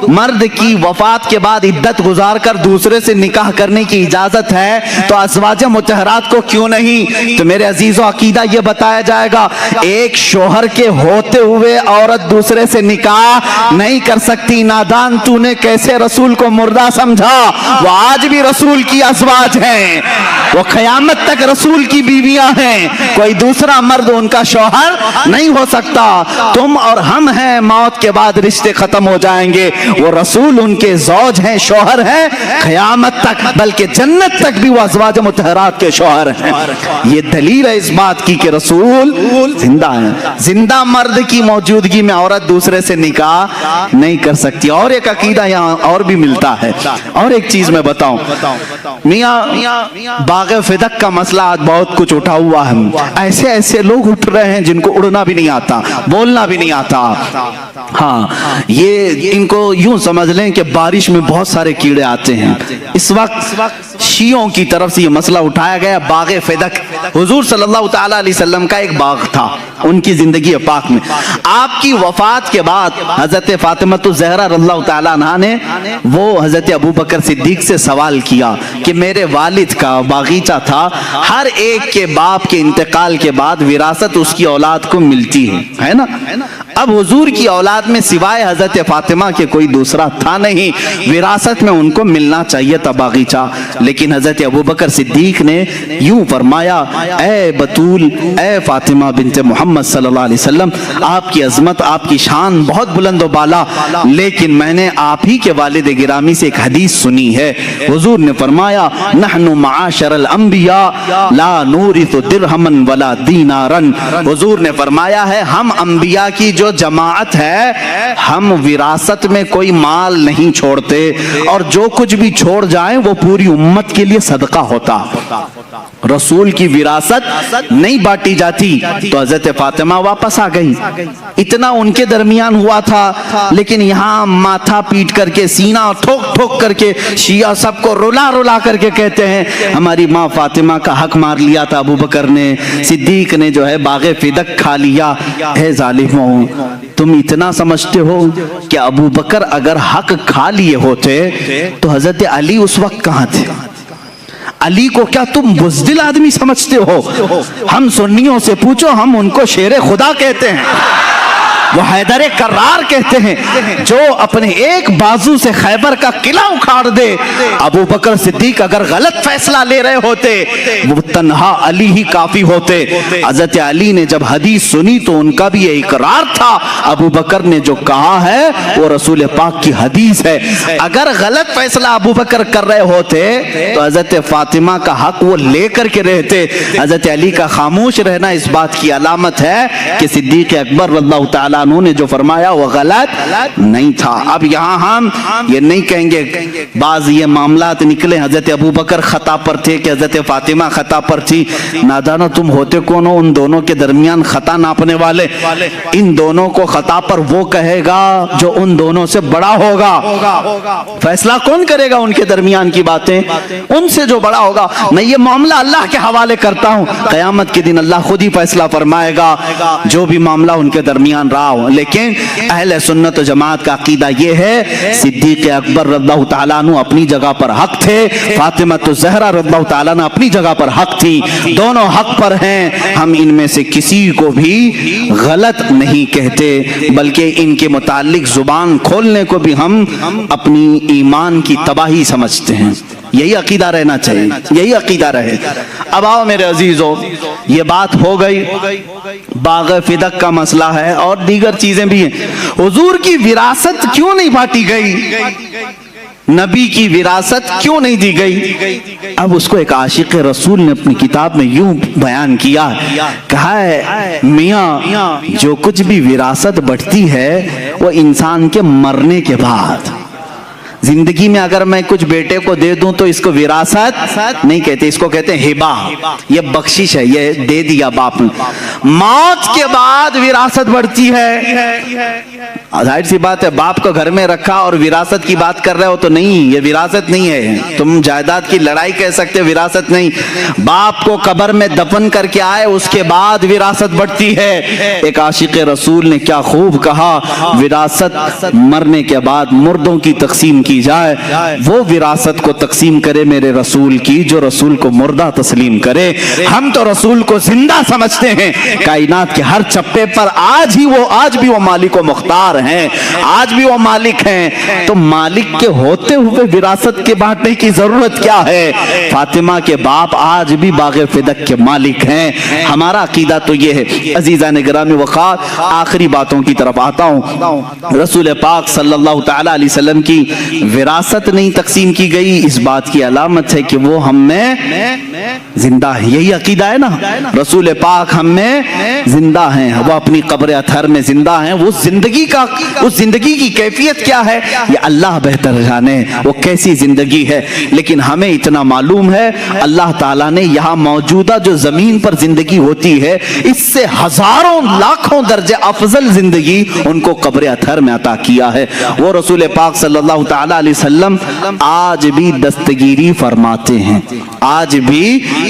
[SPEAKER 1] مرد کی وفات کے بعد عدت گزار کر دوسرے سے نکاح کرنے کی اجازت ہے، تو ازواج مطہرات کو کیوں نہیں؟ تو میرے عزیزو، عقیدہ یہ بتایا جائے گا، ایک شوہر کے ہوتے ہوئے عورت دوسرے سے نکاح نہیں کر سکتی۔ نادان تو نے کیسے رسول کو مردہ سمجھا؟ وہ آج بھی رسول کی ازواج ہیں، وہ قیامت تک رسول کی بیویاں ہیں، کوئی دوسرا مرد ان کا شوہر نہیں ہو سکتا۔ تم اور ہم ہیں، موت کے بعد رشتے ختم ہو جائیں گے، وہ رسول ان کے زوج ہیں، شوہر ہیں قیامت تک، بلکہ جنت تک بھی وہ ازواج مطہرات کے شوہر ہیں۔ یہ دلیل ہے اس بات کی کہ رسول زندہ ہیں۔ زندہ مرد کی موجودگی میں عورت دوسرے سے نکاح نہیں کر سکتی۔ اور ایک عقیدہ یہاں اور بھی ملتا ہے، اور ایک چیز میں بتاؤں، میاں باغ فدق کا مسئلہ آج بہت کچھ اٹھا ہوا ہے، ایسے ایسے لوگ اٹھ رہے ہیں جن کو اڑنا بھی نہیں آتا، بولنا بھی نہیں آتا۔ ہاں، یہ ان کو یوں سمجھ لیں کہ بارش میں بہت سارے کیڑے آتے ہیں۔ اس وقت شیعوں کی طرف سے یہ مسئلہ اٹھایا گیا، باغ فدق حضور صلی اللہ تعالیٰ علیہ وسلم کا ایک باغ تھا ان کی زندگی پاک میں۔ آپ کی وفات کے بعد حضرت فاطمہ الزہرا رضی اللہ تعالیٰ عنہ نے وہ حضرت ابوبکر صدیق سے سوال کیا کہ میرے والد کا باغیچہ تھا، ہر ایک کے باپ کے انتقال کے بعد وراثت اس کی اولاد کو ملتی ہے نا؟ اب حضور کی اولاد میں سوائے حضرت فاطمہ کے کوئی دوسرا تھا نہیں، وراثت میں ان کو ملنا چاہیے تھا باغیچہ، لیکن حضرت ابوبکر صدیق نے یوں فرمایا، اے بطول، اے فاطمہ بنت محمد صلی اللہ علیہ وسلم، آپ کی عظمت، آپ کی شان بہت بلند و بالا، لیکن میں نے آپ ہی کے والد گرامی سے ایک حدیث سنی ہے۔ حضور نے فرمایا، نحن معاشر الانبیاء لا نورث درہما ولا دینارا۔ حضور نے فرمایا ہے، ہم انبیاء کی جو جماعت ہے، ہم وراثت میں کوئی مال نہیں چھوڑتے، اور جو کچھ بھی چھوڑ جائیں وہ پوری امت کے لیے صدقہ ہوتا۔ رسول کی وراثت نہیں بانٹی جاتی۔ تو حضرت فاطمہ واپس آ گئی، اتنا ان کے درمیان ہوا تھا، لیکن یہاں ماتھا پیٹ کر کے، سینہ ٹھوک ٹھوک کر کے شیعہ سب کو رلا رلا کر کے کہتے ہیں ہماری ماں فاطمہ کا حق مار لیا تھا ابو بکر نے، صدیق نے جو ہے باغ فدق کھا لیا۔ اے ظالموں، تم اتنا سمجھتے ہو کہ ابو بکر اگر حق کھا لیے ہوتے تو حضرت علی اس وقت کہاں تھے؟ علی کو کیا تم بزدل آدمی سمجھتے ہو؟ ہم سنیوں سے پوچھو، ہم ان کو شیر خدا کہتے ہیں، وہ حیدر کرار کہتے ہیں، جو اپنے ایک بازو سے خیبر کا قلعہ اکھاڑ دے۔ ابو بکر صدیق اگر غلط فیصلہ لے رہے ہوتے، وہ تنہا علی ہی کافی ہوتے۔ حضرت علی نے جب حدیث سنی تو ان کا بھی یہ اقرار تھا، ابو بکر نے جو کہا ہے وہ رسول پاک کی حدیث ہے۔ اگر غلط فیصلہ ابو بکر کر رہے ہوتے تو حضرت فاطمہ کا حق وہ لے کر کے رہتے۔ حضرت علی کا خاموش رہنا اس بات کی علامت ہے کہ صدیق اکبر رضی اللہ تعالیٰ عنہ نے جو فرمایا وہ غلط نہیں تھا۔ اب یہاں ہم یہ نہیں کہیں گے، بعض یہ معاملات نکلے حضرت ابوبکر خطا پر تھے کہ حضرت فاطمہ خطا پر تھی۔ نادانو، تم ہوتے کون ہو ان دونوں کے درمیان خطا ناپنے والے؟ ان دونوں کو خطا پر وہ کہے گا جو ان دونوں سے بڑا ہوگا۔ فیصلہ کون کرے گا ان کے درمیان کی باتیں؟ ان سے جو بڑا ہوگا۔ میں یہ معاملہ اللہ کے حوالے کرتا ہوں، قیامت کے دن اللہ خود ہی فیصلہ فرمائے گا جو بھی معاملہ ان کے درمیان رہا ہو۔ لیکن اہل سنت و جماعت کا عقیدہ یہ ہے، صدیق اکبر رضی اللہ تعالیٰ عنہ اپنی جگہ پر حق تھے، فاطمہ الزہرا رضی اللہ تعالیٰ عنہ اپنی جگہ پر حق تھی، دونوں حق پر ہیں۔ ہم ان میں سے کسی کو بھی غلط نہیں کہتے، بلکہ ان کے متعلق زبان کھولنے کو بھی ہم اپنی ایمان کی تباہی سمجھتے ہیں۔ یہی عقیدہ رہنا چاہیے، یہی عقیدہ رہے۔ اب آؤ میرے عزیزو، یہ بات ہو گئی، باغ فدق کا مسئلہ ہے اور دیگر چیزیں بھی ہیں۔ حضور کی وراثت کیوں نہیں بانٹی گئی؟ نبی کی وراثت کیوں نہیں دی گئی؟ اب اس کو ایک عاشق رسول نے اپنی کتاب میں یوں بیان کیا، کہا ہے میاں جو کچھ بھی وراثت بڑھتی ہے وہ انسان کے مرنے کے بعد، زندگی میں اگر میں کچھ بیٹے کو دے دوں تو اس کو وراثت نہیں کہتے، اس کو کہتے ہیں ہبہ، یہ بخشش ہے، یہ دے دیا باپ نے۔ موت کے بعد وراثت بڑھتی ہے، ظاہر سی بات ہے، باپ کو گھر میں رکھا اور وراثت کی بات کر رہے ہو تو نہیں، یہ وراثت نہیں ہے، تم جائیداد کی لڑائی کہہ سکتے، وراثت نہیں۔ باپ کو قبر میں دفن کر کے آئے اس کے بعد وراثت بڑھتی ہے۔ ایک عاشق رسول نے کیا خوب کہا، وراثت مرنے کے بعد مردوں کی تقسیم کی جائے، وہ وراثت کو تقسیم کرے میرے رسول کی جو رسول کو مردہ تسلیم کرے۔ ہم تو رسول کو زندہ سمجھتے ہیں، کائنات کے ہر چپے پر آج بھی وہ مالک و مختار ہیں، آج بھی وہ مالک ہیں، تو مالک کے ہوتے ہوئے وراثت کے بانٹنے کی ضرورت کیا ہے؟ فاطمہ کے باپ آج بھی باغ فدق کے مالک ہیں۔ ہمارا عقیدہ تو یہ ہے۔ عزیزان گرامی وقار، آخری باتوں کی طرف آتا ہوں۔ رسول پاک صلی اللہ تعالی علیہ وسلم کی وراثت نہیں تقسیم کی گئی، اس بات کی علامت ہے کہ وہ ہم میں زندہ ہیں۔ یہی عقیدہ ہے نا، رسول پاک ہم میں زندہ ہیں، وہ اپنی قبر اطہر میں زندہ ہیں۔ وہ زندگی کی کیفیت کیا ہے یہ اللہ بہتر جانے، وہ کیسی زندگی ہے، لیکن ہمیں اتنا معلوم ہے اللہ تعالیٰ نے یہاں موجودہ جو زمین پر زندگی ہوتی ہے اس سے ہزاروں لاکھوں درجے افضل زندگی ان کو قبر اطہر میں عطا کیا ہے۔ وہ رسول پاک صلی اللہ تعالی علیہ وسلم آج بھی دستگیری فرماتے ہیں، آج بھی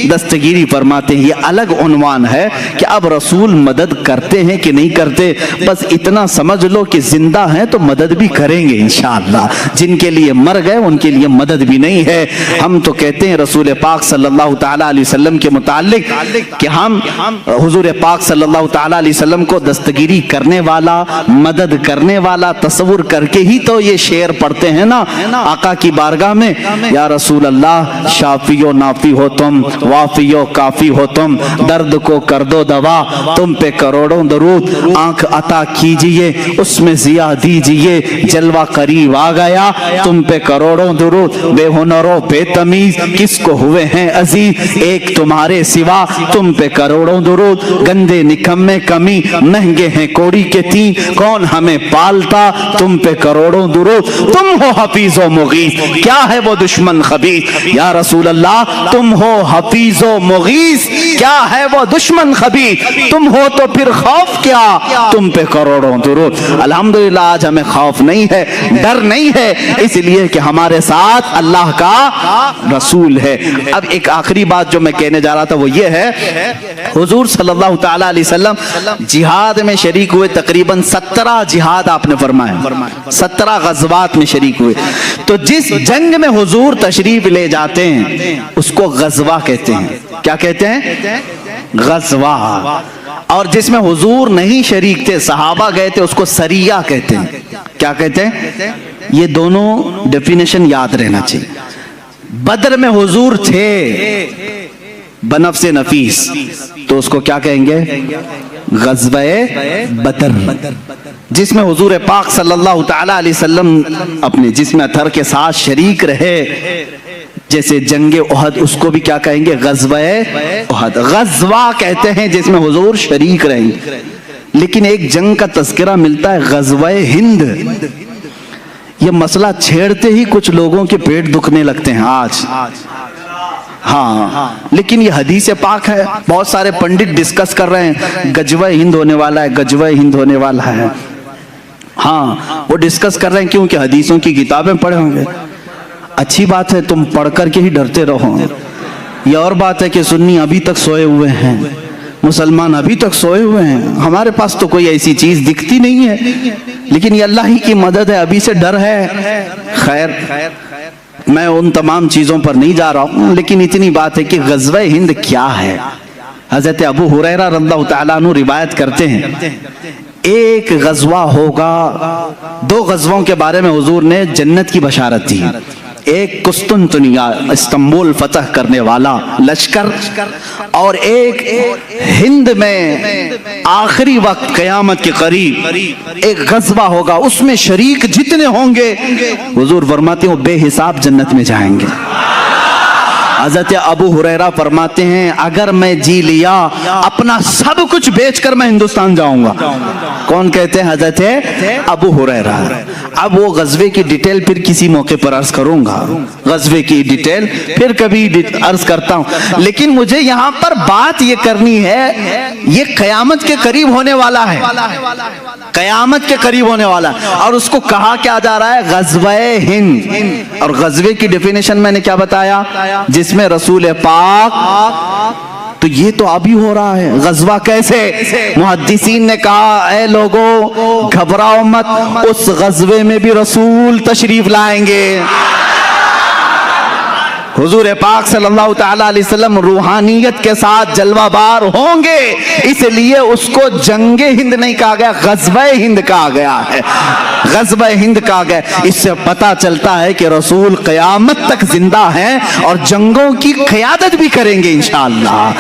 [SPEAKER 1] دستگیری فرماتے ہیں۔ یہ الگ عنوان ہے کہ اب رسول مدد کرتے ہیں کہ نہیں کرتے، بس اتنا سمجھ لو کہ زندہ ہیں تو مدد بھی کریں گے انشاءاللہ۔ جن کے لیے مر گئے ان کے لیے مدد بھی نہیں ہے۔ ہم تو کہتے ہیں رسول پاک صلی اللہ تعالی علیہ وسلم کے متعلق کہ ہم حضور پاک صلی اللہ تعالی علیہ وسلم کو دستگیری کرنے والا، مدد کرنے والا تصور کر کے ہی تو یہ شعر پڑھتے ہیں نا آقا کی بارگاہ میں، یا رسول اللہ شافی و نافی ہو تم، وافی و کافی ہو تم، درد کو کر دو دوا، تم پہ کروڑوں درود، آنکھ عطا کیجئے اس میں ضیا دیجئے، جلوہ قریب آ گیا تم پہ کروڑوں درود، بے ہنر و بے تمیز کس کو ہوئے ہیں عزیز، ایک تمہارے سوا تم پہ کروڑوں درود، گندے نکمے کمی مہنگے ہیں کوڑی کے تین، کون ہمیں پالتا تم پہ کروڑوں درود، تم ہو حفیظ و مغیث کیا ہے وہ دشمن خبیث، یا رسول اللہ تم ہو حفیظ و مغیث کیا ہے وہ دشمن خبیث، تم ہو تو پھر خوف کیا تم پہ کروڑوں درود۔ الحمدللہ آج ہمیں خوف نہیں ہے، ڈر نہیں ہے، اس لیے کہ ہمارے ساتھ اللہ کا رسول ہے۔ اب ایک آخری بات جو میں کہنے جا رہا تھا وہ یہ ہے، حضور صلی اللہ تعالی علیہ وسلم جہاد میں شریک ہوئے، تقریباً 17 جہاد آپ نے فرمایا، 17 غزوات میں شریک ہوئے، تو جس جنگ میں حضور تشریف لے جاتے ہیں اس کو غزوہ کہتے ہیں۔ کیا کہتے ہیں؟ غزوہ۔ اور جس میں حضور نہیں شریک تھے، صحابہ گئے تھے، اس کو سریہ کہتے ہیں۔ کیا کہتے ہیں؟ یہ دونوں ڈیفینیشن یاد رہنا چاہیے۔ بدر میں حضور تھے بنفس نفیس، تو اس کو کیا کہیں گے؟ غزوہ بدر، جس میں حضور پاک صلی اللہ تعالی علیہ وسلم اپنے جسم اطہر کے ساتھ شریک رہے، جیسے جنگ احد، اس کو بھی کیا کہیں گے؟ غزوہ احد۔ غزوہ کہتے ہیں جس میں حضور شریک رہے۔ لیکن ایک جنگ کا تذکرہ ملتا ہے غزوہ ہند، یہ مسئلہ چھیڑتے ہی کچھ لوگوں کے پیٹ دکھنے لگتے ہیں آج۔ ہاں لیکن یہ حدیث پاک ہے، بہت سارے پنڈت ڈسکس کر رہے ہیں غزوہ ہند ہونے والا ہے، غزوہ ہند ہونے والا ہے۔ ہاں وہ ڈسکس کر رہے ہیں کیونکہ حدیثوں کی کتابیں پڑھے ہوں گے، اچھی بات ہے، تم پڑھ کر کے ہی ڈرتے رہو۔ یہ اور بات ہے کہ سنی ابھی تک سوئے ہوئے ہیں، مسلمان ابھی تک سوئے ہوئے ہیں، ہمارے پاس تو کوئی ایسی چیز دکھتی نہیں ہے، لیکن یہ اللہ ہی کی مدد ہے، ابھی سے ڈر ہے۔ خیر میں ان تمام چیزوں پر نہیں جا رہا ہوں، لیکن اتنی بات ہے کہ غزوہ ہند کیا ہے۔ حضرت ابو ہریرہ رضی اللہ تعالیٰ عنہ روایت کرتے ہیں ایک غزوہ ہوگا، 2 غزووں کے بارے میں حضور نے جنت کی بشارت دی، ایک قسطنطنیہ استنبول فتح کرنے والا لشکر، اور ایک ہند میں آخری وقت قیامت کے قریب ایک غزوہ ہوگا، اس میں شریک جتنے ہوں گے حضور فرماتے ہیں وہ بے حساب جنت میں جائیں گے۔ حضرت ابو ہریرہ فرماتے ہیں اگر میں جی لیا اپنا سب کچھ بیچ کر میں ہندوستان جاؤں گا. کون کہتے ہیں؟ حضرت ابو ہریرہ. اب وہ غزوے کی ڈیٹیل پھر کسی موقع پر عرض کروں گا, غزوے کی ڈیٹیل پھر کبھی عرض کرتا ہوں, لیکن مجھے یہاں پر بات یہ کرنی ہے, یہ قیامت کے قریب ہونے والا ہے, قیامت کے قریب ہونے والا ہے, اور اس کو کہا کیا جا رہا ہے؟ غزوہ ہند. اور غزوے کی ڈیفینیشن میں نے کیا بتایا؟ جس میں رسول پاک, تو یہ تو ابھی ہو رہا ہے. غزوہ کیسے؟ محدثین نے کہا اے لوگو گھبراؤ مت, اس غزوے میں بھی رسول تشریف لائیں گے. حضور پاک صلی اللہ تعالی علیہ وسلم روحانیت کے ساتھ جلوہ بار ہوں گے, اس لیے اس کو جنگ ہند نہیں کہا گیا, غزوہ ہند کہا گیا ہے. غزوہ ہند کہا گیا. اس سے پتہ چلتا ہے کہ رسول قیامت تک زندہ ہیں اور جنگوں کی قیادت بھی کریں گے انشاءاللہ.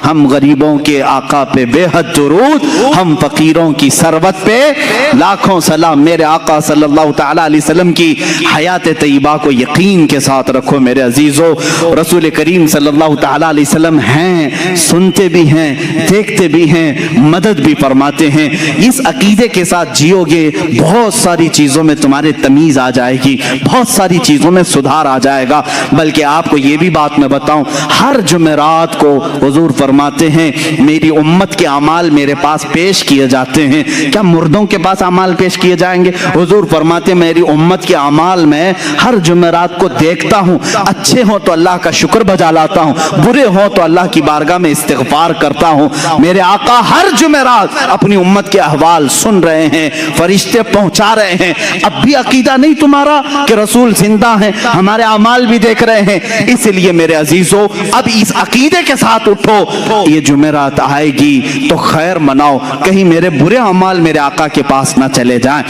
[SPEAKER 1] ہم غریبوں کے آقا پہ بے حد درود, ہم فقیروں کی ثروت پہ لاکھوں سلام. میرے آقا صلی اللہ تعالی علیہ وسلم کی حیات طیبہ کو یقین کے ساتھ رکھو میرے عزیزو. رسول کریم صلی اللہ تعالی علیہ وسلم ہیں, سنتے بھی ہیں, دیکھتے بھی ہیں, مدد بھی فرماتے ہیں. اس عقیدے کے ساتھ جیو گے, بہت ساری چیزوں میں تمہارے تمیز آ جائے گی, بہت ساری چیزوں میں سدھار آ جائے گا. بلکہ آپ کو یہ بھی بات میں بتاؤں, ہر جمعرات کو حضور فرماتے ہیں میری امت کے اعمال میرے پاس پیش کیے جاتے ہیں. کیا مردوں کے پاس اعمال پیش کیے جائیں گے؟ حضور فرماتے ہیں میری امت کے اعمال میں ہر جمعرات کو دیکھتا ہوں, اچھے ہوں تو اللہ کا شکر بجا لاتا ہوں, برے ہوں تو اللہ کی بارگاہ میں استغفار کرتا ہوں. میرے آقا ہر جمعرات اپنی امت کے احوال سن رہے ہیں, فرشتے پہنچا رہے ہیں. اب بھی عقیدہ نہیں تمہارا کہ رسول زندہ ہیں, ہمارے اعمال بھی دیکھ رہے ہیں. اس لیے میرے عزیزو اب اس عقیدے کے ساتھ اٹھو, یہ جمعرات آئے گی تو خیر مناؤ, کہیں میرے برے اعمال میرے آقا کے پاس نہ چلے جائیں,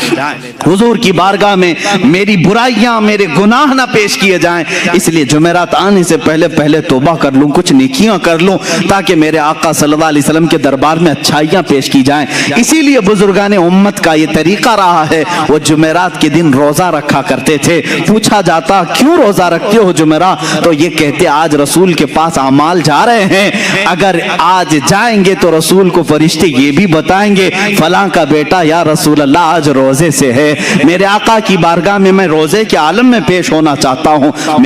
[SPEAKER 1] حضور کی بارگاہ میں میری برائیاں میرے گناہ نہ پیش کیے جائیں. اس لیے جمعرات آنے سے پہلے توبہ کر لوں, کچھ نیکیاں کر لوں, تاکہ میرے آقا صلی اللہ علیہ وسلم کے دربار میں اچھائیاں پیش کی جائیں. اسی لیے بزرگان امت کا یہ طریقہ رہا ہے, وہ جمعرات کے دن روزہ رکھا کرتے تھے. پوچھا جاتا کیوں روزہ رکھتے ہو جمعرات, تو یہ کہتے آج رسول کے پاس اعمال جا رہے ہیں, اگر آج جائیں گے تو رسول کو فرشتے یہ بھی بتائیں گے فلاں کا بیٹا یا رسول اللہ آج روزے سے ہے. میرے آقا کی بارگاہ میں روزے کے عالم میں پیش ہونا چاہتا ہوں.